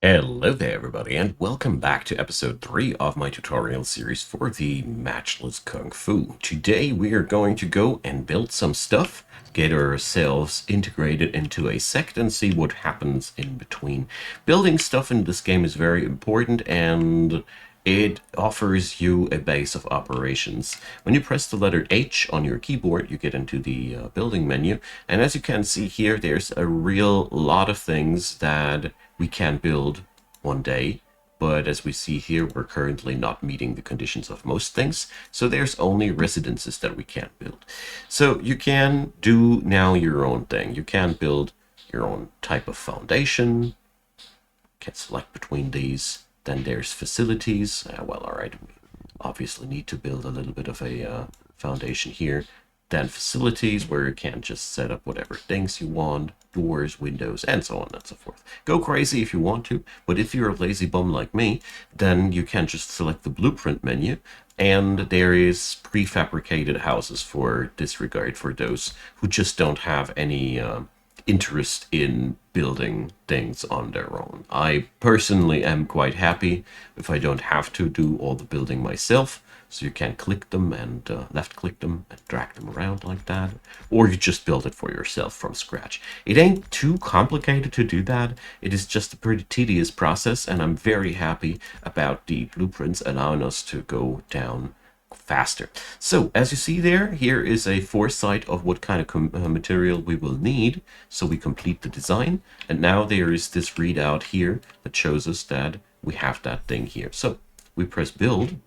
Hello there everybody, and welcome back to episode 3 of my tutorial series for the Matchless Kung Fu. Today we are going to go and build some stuff, get ourselves integrated into a sect and see what happens in between. Building stuff in this game is very important and it offers you a base of operations. When you press the letter H on your keyboard, you get into the building menu, and as you can see here, there's a real lot of things that we can build one day, but as we see here, we're currently not meeting the conditions of most things, so there's only residences that we can't build. So you can do now your own thing. You can build your own type of foundation, can select between these. Then there's facilities. Well, all right, we obviously need to build a little bit of a foundation here. Then facilities, where you can just set up whatever things you want, doors, windows, and so on and so forth. Go crazy if you want to, but if you're a lazy bum like me, then you can just select the blueprint menu, and there is prefabricated houses for disregard for those who just don't have any interest in building things on their own. I personally am quite happy if I don't have to do all the building myself. So you can click them and left click them and drag them around like that. Or you just build it for yourself from scratch. It ain't too complicated to do that. It is just a pretty tedious process, and I'm very happy about the blueprints allowing us to go down faster. So as you see there, here is a foresight of what kind of material we will need. So we complete the design, and now there is this readout here that shows us that we have that thing here. So we press build.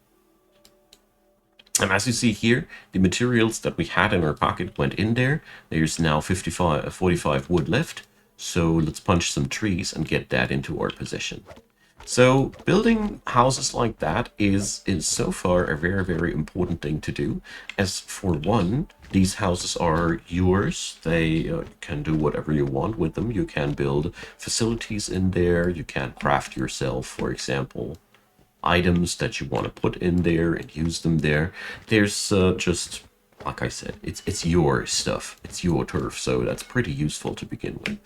And as you see here, the materials that we had in our pocket went in there. There's now 45 wood left. So let's punch some trees and get that into our possession. So building houses like that is so far a very, very important thing to do. As for one, these houses are yours. They can do whatever you want with them. You can build facilities in there. You can craft yourself, for example, items that you want to put in there and use them there. There's just, like I said, it's your stuff. It's your turf. So that's pretty useful to begin with.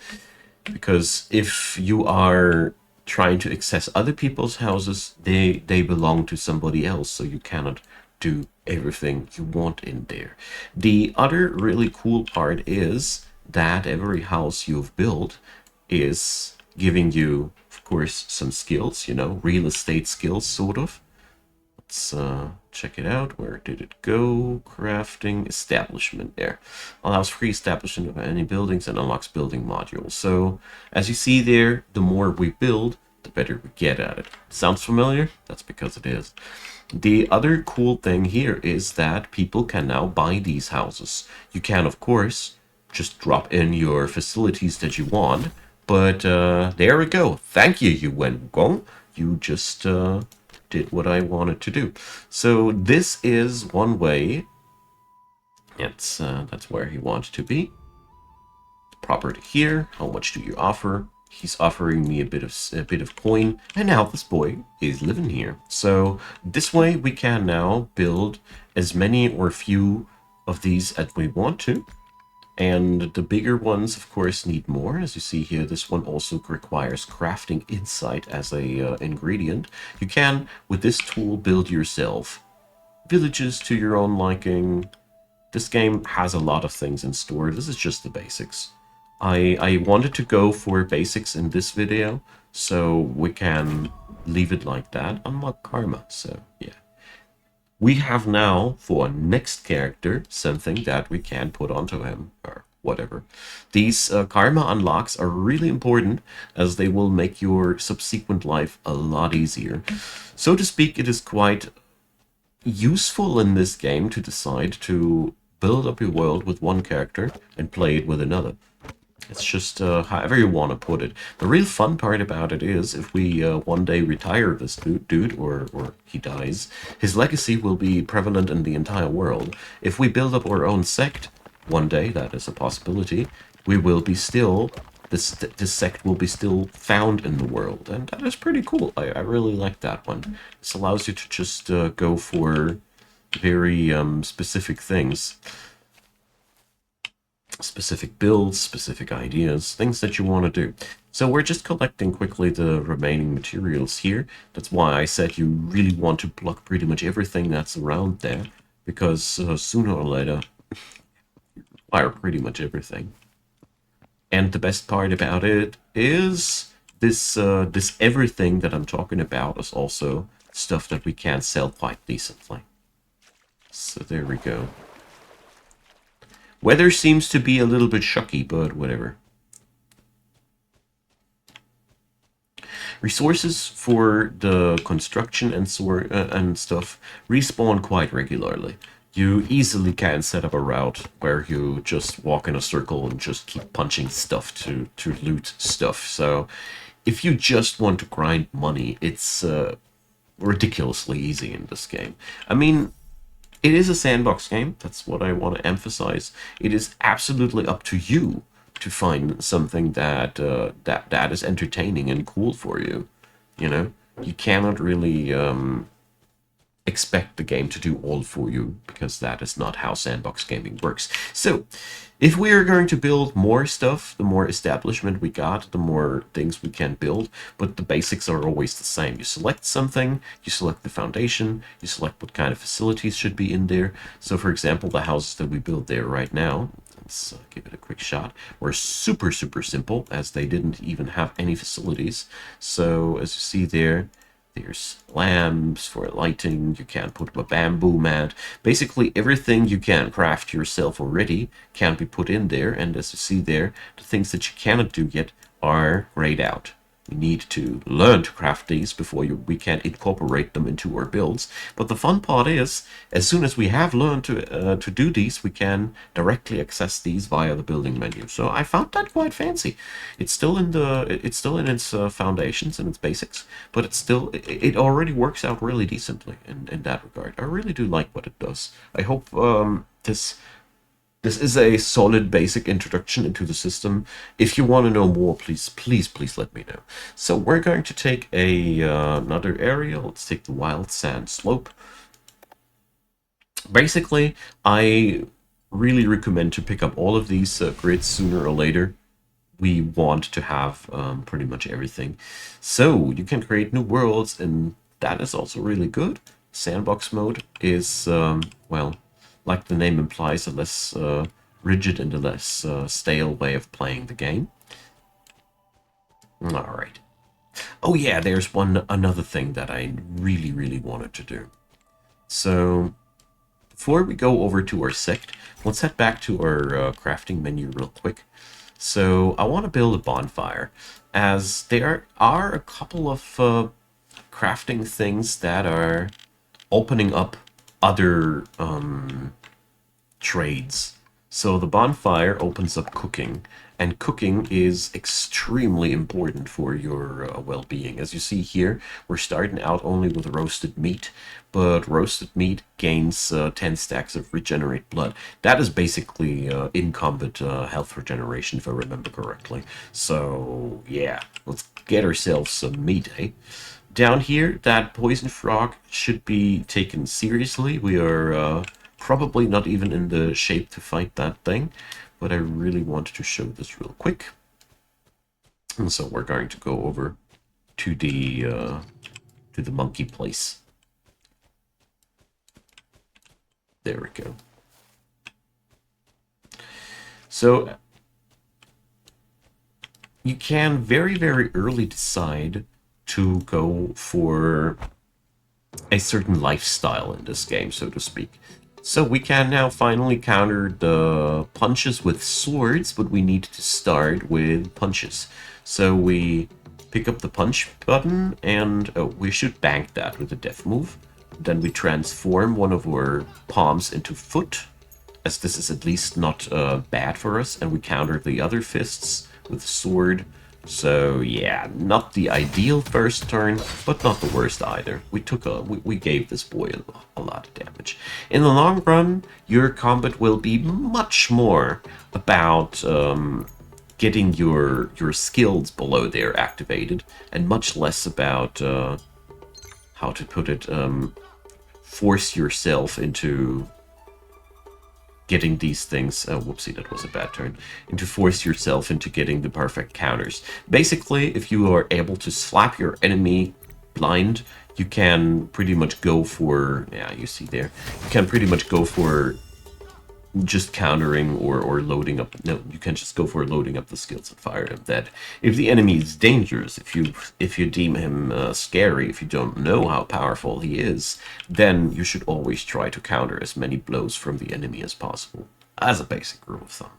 Because if you are trying to access other people's houses, they belong to somebody else, so you cannot do everything you want in there. The other really cool part is that every house you've built is giving you, of course, some skills, real estate skills, sort of. Let's check it out. Where did it go? Crafting, establishment there. Allows free establishment of any buildings and unlocks building modules. So as you see there, the more we build, the better we get at it. Sounds familiar? That's because it is. The other cool thing here is that people can now buy these houses. You can, of course, just drop in your facilities that you want. But there we go. Thank you, Yuan Gong. You just did what I wanted to do. So this is one way. That's where he wants to be. Property here. How much do you offer? He's offering me a bit of coin, and now this boy is living here. So this way we can now build as many or few of these as we want to. And the bigger ones, of course, need more. As you see here, this one also requires crafting insight as a ingredient. You can, with this tool, build yourself villages to your own liking. This game has a lot of things in store. This is just the basics. I wanted to go for basics in this video, so we can leave it like that. Unlock karma, so yeah. We have now, for our next character, something that we can put onto him, or whatever. These karma unlocks are really important, as they will make your subsequent life a lot easier. So to speak, it is quite useful in this game to decide to build up your world with one character and play it with another. It's just however you want to put it. The real fun part about it is if we one day retire this dude or he dies, his legacy will be prevalent in the entire world. If we build up our own sect, one day, that is a possibility, we will be still, this sect will be still found in the world. And that is pretty cool. I really like that one. This allows you to just go for very specific things. specific builds, specific ideas, things that you want to do. So we're just collecting quickly the remaining materials here. That's why I said you really want to block pretty much everything that's around there, because sooner or later, fire pretty much everything. And the best part about it is this everything that I'm talking about is also stuff that we can sell quite decently. So there we go. Weather seems to be a little bit shocky, but whatever. Resources for the construction and stuff respawn quite regularly. You easily can set up a route where you just walk in a circle and just keep punching stuff to loot stuff. So if you just want to grind money, it's ridiculously easy in this game. I mean, it is a sandbox game. That's what I want to emphasize. It is absolutely up to you to find something that is entertaining and cool for you. You know, you cannot really expect the game to do all for you, because that is not how sandbox gaming works. So, if we are going to build more stuff, the more establishment we got, the more things we can build, but the basics are always the same. You select something, you select the foundation, you select what kind of facilities should be in there. So for example, the houses that we build there right now, let's give it a quick shot, were super simple, as they didn't even have any facilities. So as you see there, there's lamps for lighting, you can put up a bamboo mat. Basically everything you can craft yourself already can be put in there, and as you see there, the things that you cannot do yet are grayed out. We need to learn to craft these before we can incorporate them into our builds. But the fun part is, as soon as we have learned to do these, we can directly access these via the building menu. So I found that quite fancy. It's still in its foundations and its basics, but it already works out really decently in that regard. I really do like what it does. I hope this is a solid basic introduction into the system. If you want to know more, please let me know. So we're going to take another area. Let's take the wild sand slope. Basically, I really recommend to pick up all of these grids sooner or later. We want to have pretty much everything. So you can create new worlds, and that is also really good. Sandbox mode is, well, like the name implies, a less rigid and a less stale way of playing the game. All right. Oh yeah, there's another thing that I really wanted to do. So before we go over to our SECT, let's head back to our crafting menu real quick. So I want to build a bonfire, as there are a couple of crafting things that are opening up other trades. So the bonfire opens up cooking, and cooking is extremely important for your well-being. As you see here, we're starting out only with roasted meat, but roasted meat gains 10 stacks of regenerate blood. That is basically in combat health regeneration, if I remember correctly. So yeah, let's get ourselves some meat, eh? Down here, that poison frog should be taken seriously. We are probably not even in the shape to fight that thing, but I really wanted to show this real quick. And so we're going to go over to the monkey place. There we go. So you can very early decide to go for a certain lifestyle in this game, so to speak. So we can now finally counter the punches with swords, but we need to start with punches. So we pick up the punch button, and we should bank that with a death move. Then we transform one of our palms into foot, as this is at least not bad for us, and we counter the other fists with sword. So yeah, not the ideal first turn, but not the worst either. We gave this boy a lot of damage. In the long run, your combat will be much more about getting your skills below there activated, and much less about how to put it, force yourself into getting these things, oh, whoopsie, that was a bad turn, and to force yourself into getting the perfect counters. Basically, if you are able to slap your enemy blind, you can pretty much go for, yeah, you see there, you can pretty much go for just countering or loading up. No, you can just go for loading up the skills and fire them dead. If the enemy is dangerous, if you deem him scary, if you don't know how powerful he is, then you should always try to counter as many blows from the enemy as possible, as a basic rule of thumb.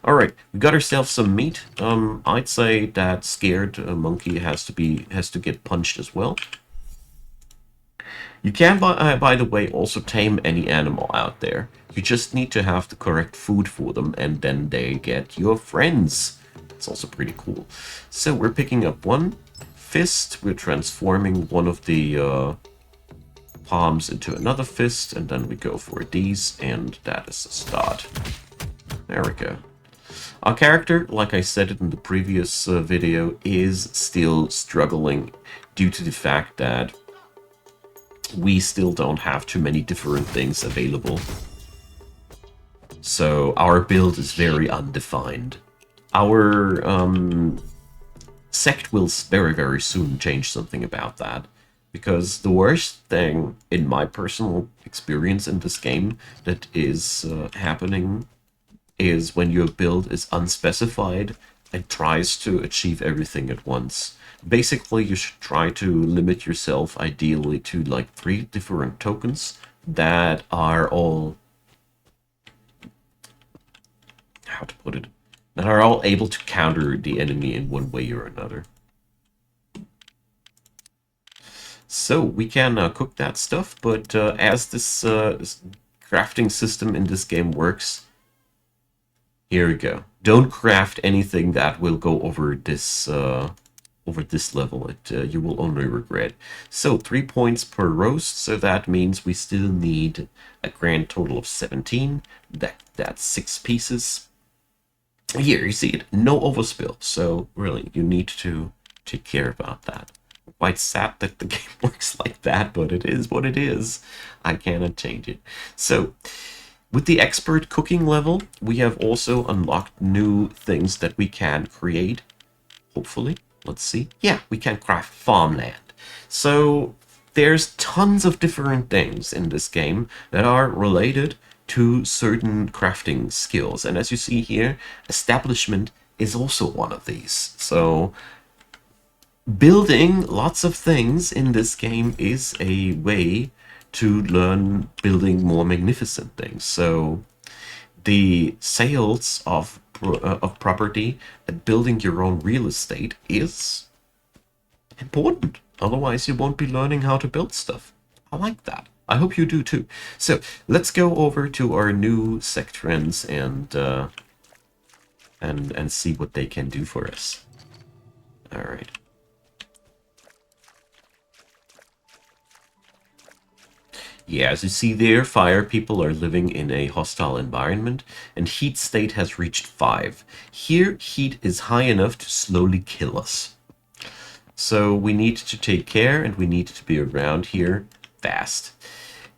All right, we got ourselves some meat. I'd say that scared monkey has to get punched as well. You can, by the way, also tame any animal out there. You just need to have the correct food for them, and then they get your friends. It's also pretty cool. So we're picking up one fist. We're transforming one of the palms into another fist, and then we go for these, and that is the start. There we go. Our character, like I said in the previous video, is still struggling due to the fact that we still don't have too many different things available. So our build is very undefined. Our SECT will very, very soon change something about that. Because the worst thing, in my personal experience in this game, that is happening is when your build is unspecified and tries to achieve everything at once. Basically, you should try to limit yourself ideally to like 3 different tokens that are all, how to put it, that are all able to counter the enemy in one way or another. So we can cook that stuff, but as this crafting system in this game works, here we go. Don't craft anything that will go over this level. You will only regret. So 3 points per roast, so that means we still need a grand total of 17. That's 6 pieces. Here, you see it, no overspill, so really, you need to take care about that. Quite sad that the game works like that, but it is what it is. I cannot change it. So, with the expert cooking level, we have also unlocked new things that we can create, hopefully. Let's see. Yeah, we can craft farmland. So there's tons of different things in this game that are related to certain crafting skills. And as you see here, establishment is also one of these. So building lots of things in this game is a way to learn building more magnificent things. So the sales of property and building your own real estate is important. Otherwise, you won't be learning how to build stuff. I like that. I hope you do too. So let's go over to our new SECT friends and see what they can do for us. All right. Yeah, as you see there, fire people are living in a hostile environment, and heat state has reached 5. Here, heat is high enough to slowly kill us. So we need to take care, and we need to be around here fast.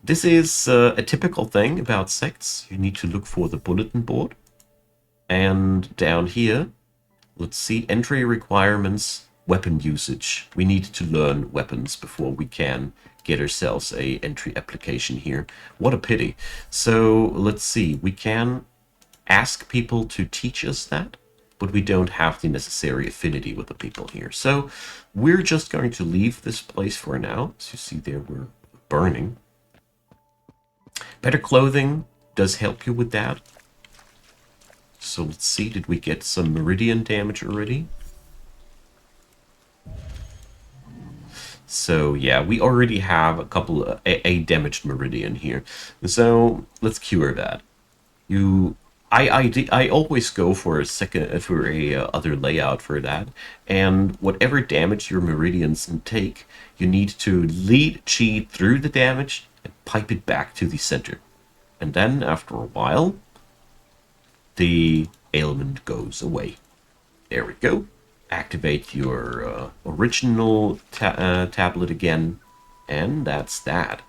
This is a typical thing about sects. You need to look for the bulletin board. And down here, let's see, entry requirements, weapon usage. We need to learn weapons before we can get ourselves a entry application here. What a pity. So let's see, we can ask people to teach us that, but we don't have the necessary affinity with the people here. So we're just going to leave this place for now. As you see there, we're burning. Better clothing does help you with that. So let's see, did we get some meridian damage already? So yeah, we already have a couple a damaged meridian here. So let's cure that. I always go for a other layout for that, and whatever damage your meridians take, you need to lead chi through the damage and pipe it back to the center, and then after a while, the ailment goes away. There we go. Activate your original tablet again, and that's that.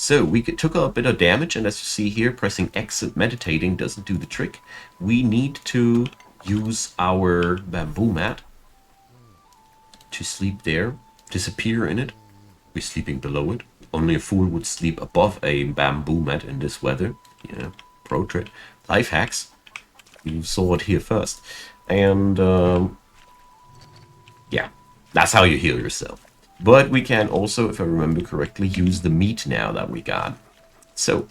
So we took a bit of damage, and as you see here, pressing X and meditating doesn't do the trick. We need to use our bamboo mat to sleep there, disappear in it. We're sleeping below it. Only a fool would sleep above a bamboo mat in this weather. Yeah, pro trick. Life hacks. You saw it here first. And yeah, that's how you heal yourself. But we can also, if I remember correctly, use the meat now that we got. So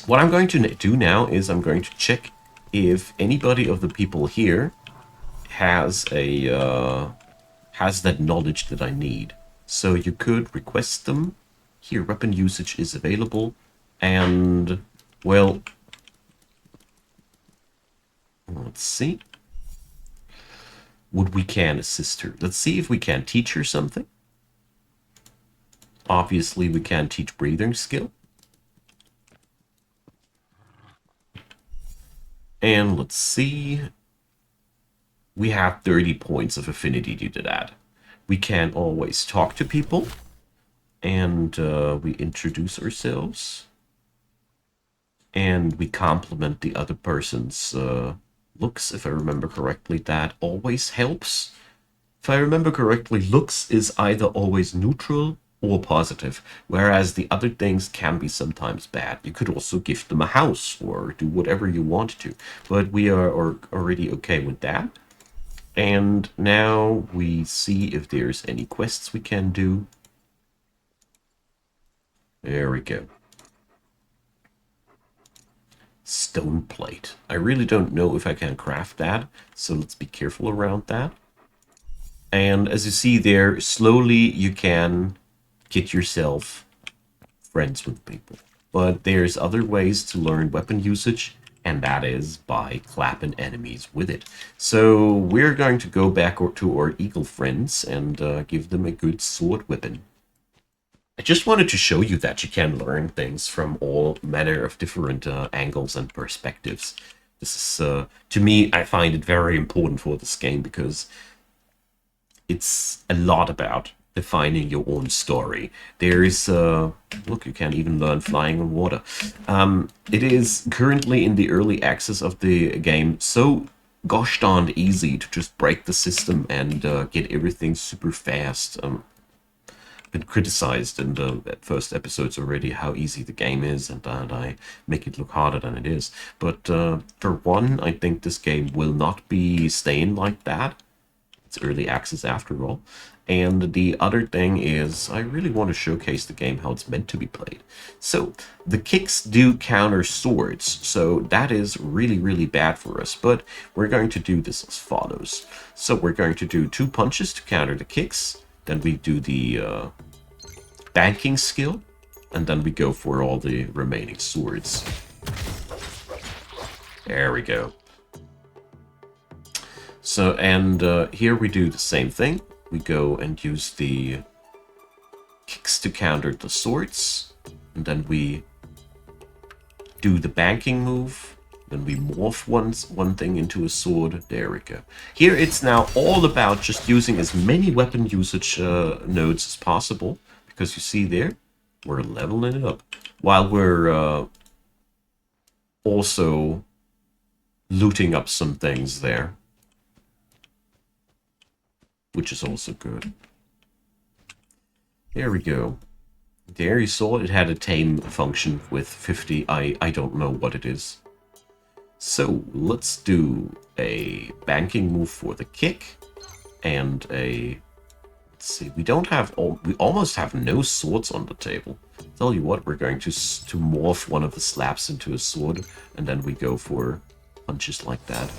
what I'm going to do now is I'm going to check if anybody of the people here has a has that knowledge that I need. So you could request them. Here, weapon usage is available. And, well, let's see. Would we can assist her? Let's see if we can teach her something. Obviously, we can teach breathing skill. And let's see. We have 30 points of affinity due to that. We can always talk to people. And we introduce ourselves. And we compliment the other person's looks, if I remember correctly. That always helps. If I remember correctly, looks is either always neutral or positive, whereas the other things can be sometimes bad. You could also gift them a house or do whatever you want to, but we are already okay with that. And now we see if there's any quests we can do. There we go. Stone plate. I really don't know if I can craft that, so let's be careful around that. And as you see there, slowly you can get yourself friends with people. But there's other ways to learn weapon usage, and that is by clapping enemies with it. So we're going to go back to our eagle friends and give them a good sword weapon. I just wanted to show you that you can learn things from all manner of different angles and perspectives. This is, to me, I find it very important for this game because it's a lot about defining your own story. There is, look, you can even learn flying on water. It is currently in the early access of the game, so gosh darned easy to just break the system and get everything super fast. Been criticized in the first episodes already how easy the game is, and that I make it look harder than it is. But for one, I think this game will not be staying like that. It's early access after all. And the other thing is, I really want to showcase the game how it's meant to be played. So, the kicks do counter swords, so that is really, really bad for us. But we're going to do this as follows. So we're going to do 2 punches to counter the kicks. Then we do the banking skill, and then we go for all the remaining swords. There we go. So, and here we do the same thing. We go and use the kicks to counter the swords, and then we do the banking move. Then we morph one thing into a sword. There we go. Here it's now all about just using as many weapon usage nodes as possible. Because you see there, we're leveling it up. While we're also looting up some things there. Which is also good. There we go. There you saw it had a tame function with 50. I don't know what it is. So let's do a banking move for the kick and a, let's see, we almost have no swords on the table. Tell you what, we're going to morph one of the slaps into a sword, and then we go for punches like that.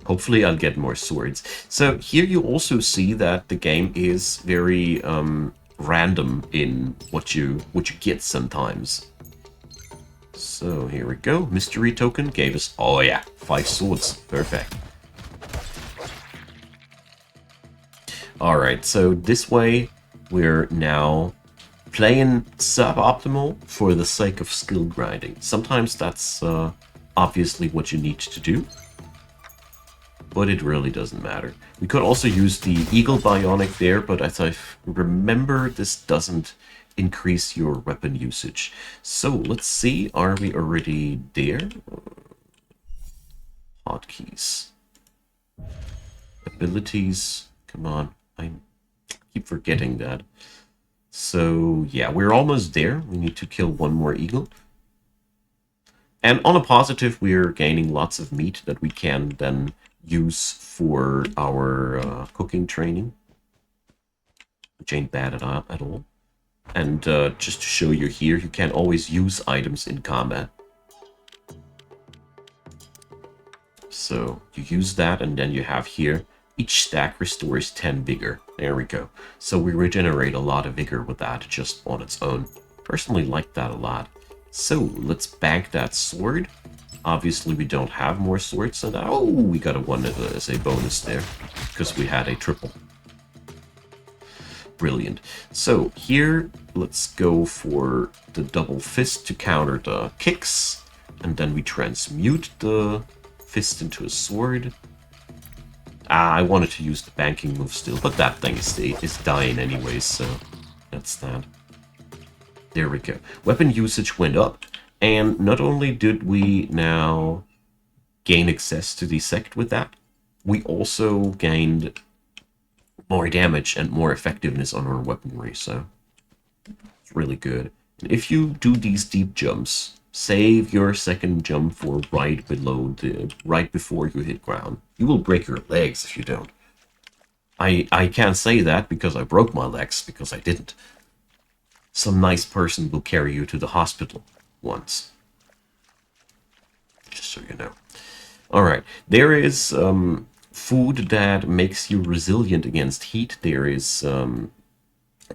Hopefully I'll get more swords. So here you also see that the game is very random in what you get sometimes. So here we go. Mystery token gave us, oh yeah, 5 swords. Perfect. Alright, so this way we're now playing suboptimal for the sake of skill grinding. Sometimes that's obviously what you need to do, but it really doesn't matter. We could also use the Eagle Bionic there, but as I remember, this doesn't increase your weapon usage. So let's see, are we already there? Hotkeys. Abilities, come on, I keep forgetting that. So yeah, we're almost there. We need to kill one more eagle. And on a positive, we're gaining lots of meat that we can then use for our cooking training, which ain't bad at all. And just to show you here, you can always use items in combat. So you use that, and then you have here, each stack restores 10 vigor. There we go. So we regenerate a lot of vigor with that just on its own. Personally like that a lot. So let's bank that sword. Obviously we don't have more swords than that. Oh, we got a 1 as a bonus there, because we had a triple. Brilliant. So here, let's go for the double fist to counter the kicks. And then we transmute the fist into a sword. I wanted to use the banking move still, but that thing is dying anyways, so that's that. There we go. Weapon usage went up, and not only did we now gain access to the SECT with that, we also gained more damage and more effectiveness on our weaponry, so it's really good. And if you do these deep jumps, save your second jump for right before you hit ground. You will break your legs if you don't. I can't say that because I broke my legs, because I didn't. Some nice person will carry you to the hospital once. Just so you know. Alright, there is food that makes you resilient against heat. There is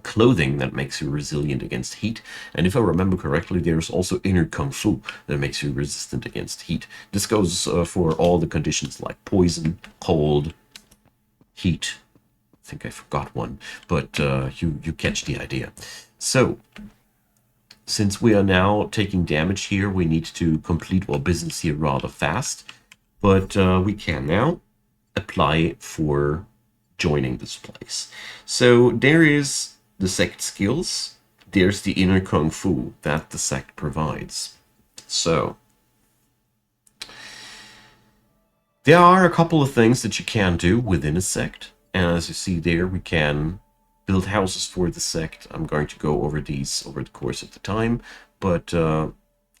clothing that makes you resilient against heat. And if I remember correctly, there's also inner Kung Fu that makes you resistant against heat. This goes for all the conditions like poison, cold, heat. I think I forgot one, but you catch the idea. So, since we are now taking damage here, we need to complete our business here rather fast. But we can now apply for joining this place. So there is the SECT skills. There's the inner Kung Fu that the SECT provides. So there are a couple of things that you can do within a SECT. And as you see there, we can build houses for the SECT. I'm going to go over these over the course of the time. But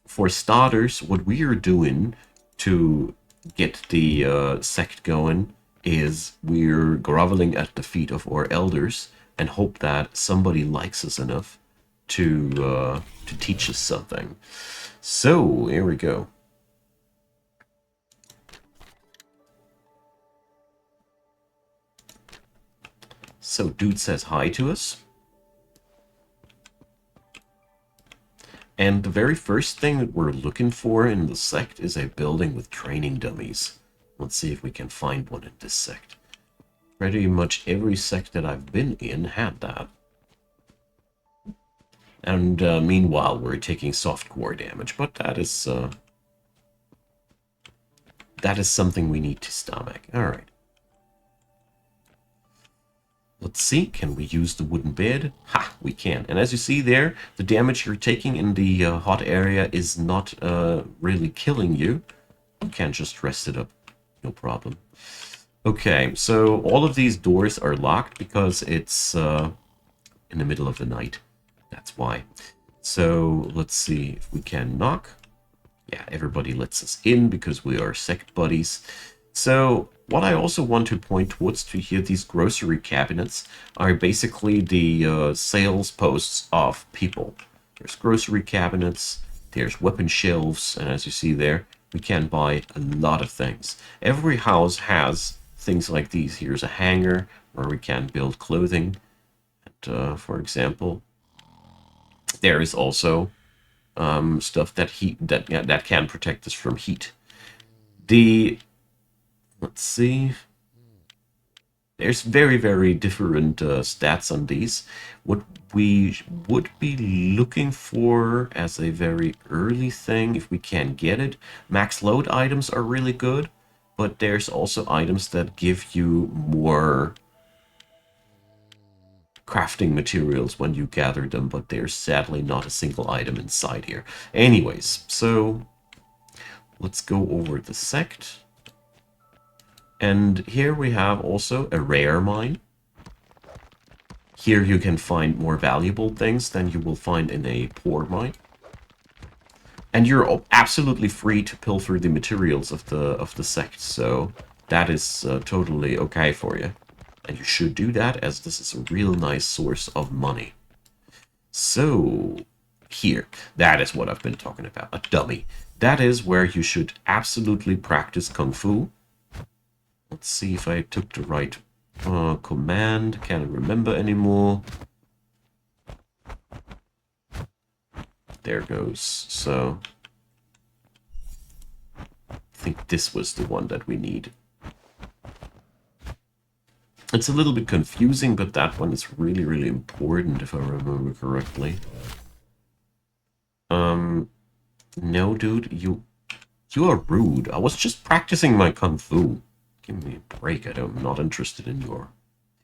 for starters, what we are doing to get the SECT going is we're groveling at the feet of our elders and hope that somebody likes us enough to teach us something. So here we go. So dude says hi to us. And the very first thing that we're looking for in the SECT is a building with training dummies. Let's see if we can find one in this SECT. Pretty much every SECT that I've been in had that. And meanwhile, we're taking softcore damage, but that is something we need to stomach. All right. Let's see, can we use the wooden bed? Ha, we can. And as you see there, the damage you're taking in the hot area is not really killing you. You can just rest it up, no problem. Okay, so all of these doors are locked because it's in the middle of the night. That's why. So let's see if we can knock. Yeah, everybody lets us in because we are SECT buddies. So what I also want to point towards to here, these grocery cabinets are basically the sales posts of people. There's grocery cabinets, there's weapon shelves, and as you see there, we can buy a lot of things. Every house has things like these. Here's a hanger where we can build clothing. And, for example, there is also stuff that can protect us from heat. Let's see. There's very, very different stats on these. What we would be looking for as a very early thing, if we can get it, max load items are really good, but there's also items that give you more crafting materials when you gather them, but there's sadly not a single item inside here. Anyways, so let's go over the SECT. And here we have also a rare mine. Here you can find more valuable things than you will find in a poor mine. And you're absolutely free to pilfer the materials of the SECT, so that is totally okay for you. And you should do that, as this is a real nice source of money. So, here, that is what I've been talking about, a dummy. That is where you should absolutely practice Kung Fu. Let's see if I took the right command. Can't remember anymore. There goes. So, I think this was the one that we need. It's a little bit confusing, but that one is really, really important, if I remember correctly. No, dude, you are rude. I was just practicing my Kung Fu. Give me a break. I'm not interested in your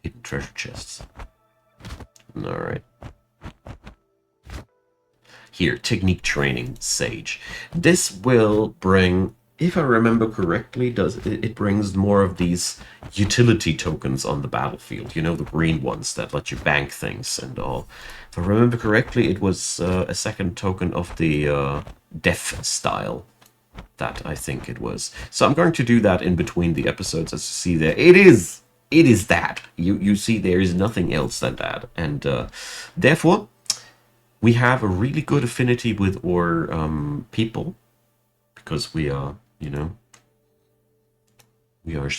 hidden treasure chests. Alright. Here, technique training, Sage. This will bring, if I remember correctly, it brings more of these utility tokens on the battlefield. You know, the green ones that let you bank things and all. If I remember correctly, it was a second token of the death style. That I think it was. So I'm going to do that in between the episodes, as you see there. It is that. You see, there is nothing else than that. And therefore, we have a really good affinity with our people, because we are, you know, we are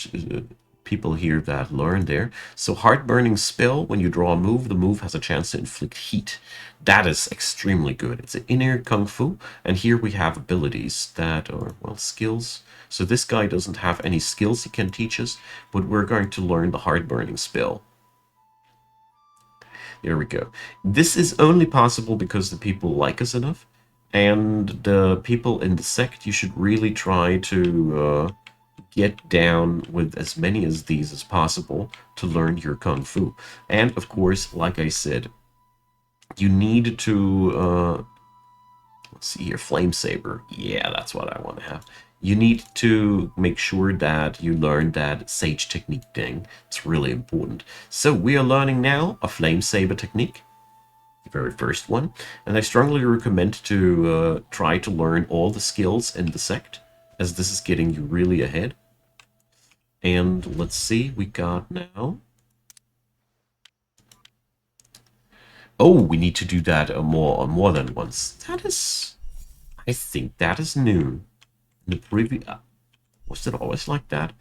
people here that learn there. So heart-burning spell, when you draw a move, the move has a chance to inflict heat. That is extremely good. It's an inner Kung Fu, and here we have abilities that are, well, skills. So this guy doesn't have any skills he can teach us, but we're going to learn the heart-burning spell. There we go. This is only possible because the people like us enough, and the people in the SECT, you should really try to get down with as many as these as possible to learn your Kung Fu. And of course, like I said, you need to, let's see here, Flame Saber. Yeah, that's what I want to have. You need to make sure that you learn that Sage technique thing. It's really important. So we are learning now a Flame Saber technique, the very first one. And I strongly recommend to try to learn all the skills in the SECT, as this is getting you really ahead. And let's see, we got now. Oh, we need to do that more than once. That is, I think that is new. In the previous, was it always like that?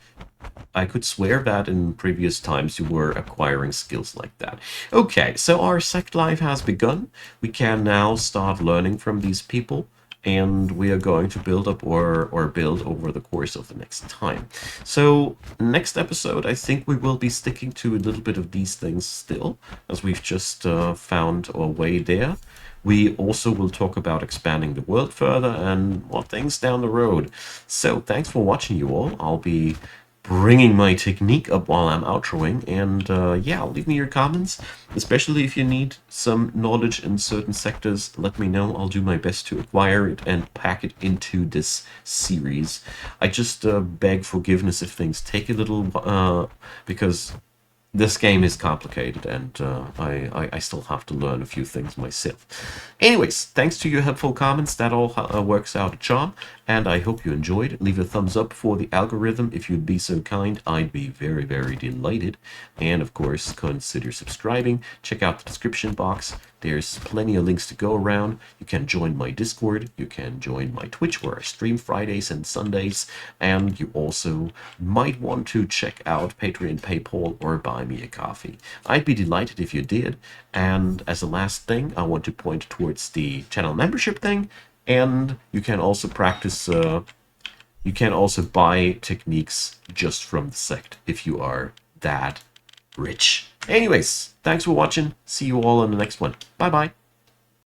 I could swear that in previous times you were acquiring skills like that. Okay, so our SECT life has begun. We can now start learning from these people, and we are going to build up or build over the course of the next time. So next episode, I think we will be sticking to a little bit of these things still, as we've just found our way there. We also will talk about expanding the world further and more things down the road. So thanks for watching, you all. I'll be bringing my technique up while I'm outroing, and yeah, leave me your comments, especially if you need some knowledge in certain sectors. Let me know. I'll do my best to acquire it and pack it into this series. I just beg forgiveness if things take a little because this game is complicated, and I still have to learn a few things myself. Anyways, thanks to your helpful comments, that all works out a charm, and I hope you enjoyed. Leave a thumbs up for the algorithm if you'd be so kind. I'd be very, very delighted. And of course, consider subscribing. Check out the description box. There's plenty of links to go around. You can join my Discord. You can join my Twitch, where I stream Fridays and Sundays. And you also might want to check out Patreon, PayPal, or buy me a coffee. I'd be delighted if you did. And as a last thing, I want to point towards the channel membership thing. And you can also practice, you can also buy techniques just from the SECT if you are that rich. Anyways, thanks for watching. See you all in the next one. Bye-bye.